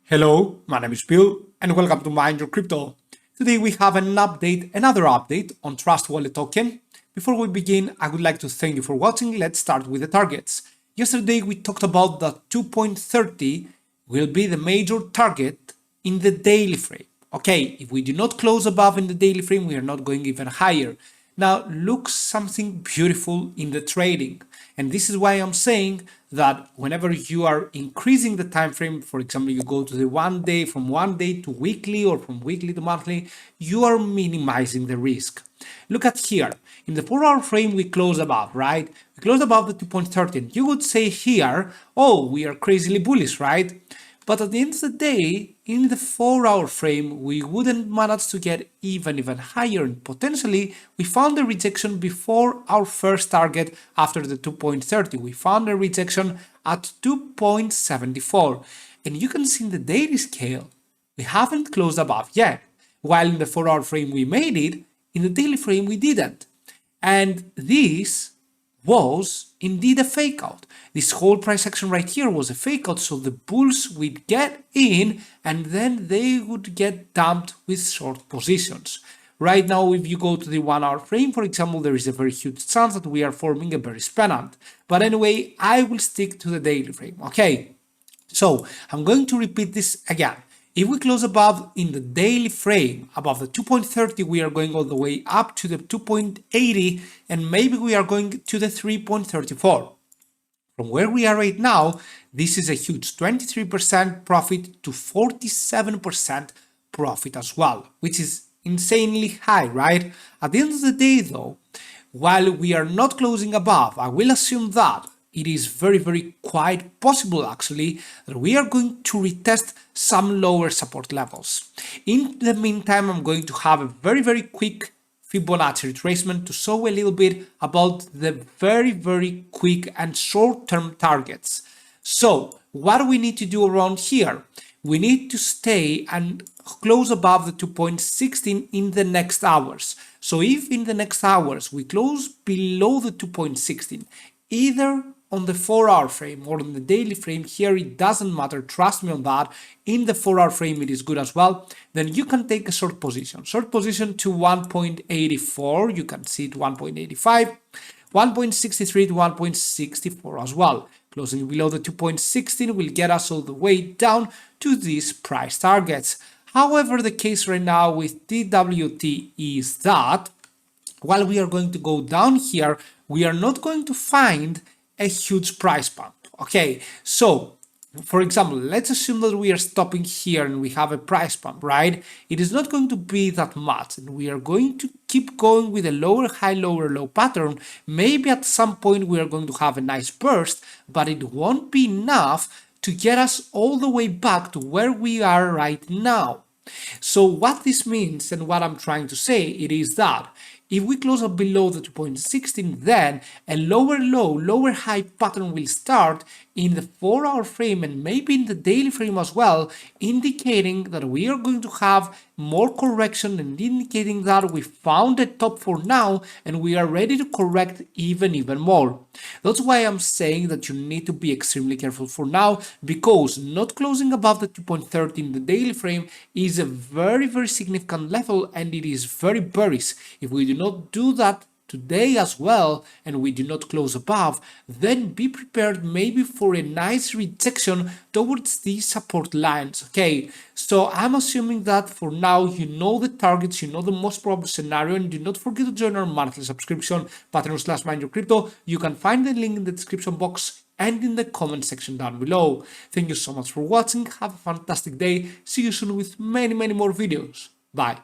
Hello, my name is Bill and welcome to Mind Your Crypto. Today we have another update on Trust Wallet token. Before we begin, I would like to thank you for watching. Let's start with the targets. Yesterday we talked about that 2.30 will be the major target in the daily frame. Okay, if we do not close above in the daily frame, we are not going even higher. Now look something beautiful in the trading. And this is why I'm saying that whenever you are increasing the time frame, for example, you go to the 1 day, from 1 day to weekly or from weekly to monthly, you are minimizing the risk. Look at here. In the 4-hour frame, we close above, right? We close above the 2.13. You would say here, oh, we are crazily bullish, right? But at the end of the day, in the 4-hour frame, we wouldn't manage to get even higher, and potentially we found a rejection before our first target after the 2.30. We found a rejection at 2.74, and you can see in the daily scale, we haven't closed above yet. While in the 4-hour frame we made it, in the daily frame we didn't. And this was indeed a fake out. This whole price action right here was a fake out, so the bulls would get in and then they would get dumped with short positions. Right now, if you go to the 1-hour frame, for example, there is a very huge chance that we are forming a bearish pennant. But anyway, I will stick to the daily frame, okay? So I'm going to repeat this again. If we close above in the daily frame, above the 2.30, we are going all the way up to the 2.80, and maybe we are going to the 3.34. From where we are right now, this is a huge 23% profit to 47% profit as well, which is insanely high, right? At the end of the day, though, while we are not closing above, I will assume that it is very quite possible actually that we are going to retest some lower support levels. In the meantime, I'm going to have a very quick Fibonacci retracement to show a little bit about the very quick and short-term targets. So what do we need to do around here? We need to stay and close above the 2.16 in the next hours. So if in the next hours we close below the 2.16, either on the 4-hour frame or on the daily frame, here it doesn't matter, trust me on that. In the 4-hour frame it is good as well. Then you can take a short position to 1.84, you can see it 1.85, 1.63 to 1.64 as well. Closing below the 2.16 will get us all the way down to these price targets. However, the case right now with TWT is that while we are going to go down here, we are not going to find a huge price pump. Okay, so for example, let's assume that we are stopping here and we have a price pump, right? It is not going to be that much, and we are going to keep going with a lower high, lower low pattern. Maybe at some point we are going to have a nice burst, but it won't be enough to get us all the way back to where we are right now. So what this means and what I'm trying to say, it is that if we close up below the 2.16, then a lower low, lower high pattern will start in the 4-hour frame and maybe in the daily frame as well, indicating that we are going to have more correction and indicating that we found a top for now and we are ready to correct even more. That's why I'm saying that you need to be extremely careful for now, because not closing above the 2.30 in the daily frame is a very significant level and it is very bearish. If we do not do that today as well and we do not close above, then be prepared maybe for a nice rejection towards these support lines. Okay, so I'm assuming that for now you know the targets, you know the most probable scenario, and do not forget to join our monthly subscription, Patreon/MindYourCrypto. You can find the link in the description box and in the comment section down below. Thank you so much for watching, have a fantastic day, see you soon with many more videos. Bye.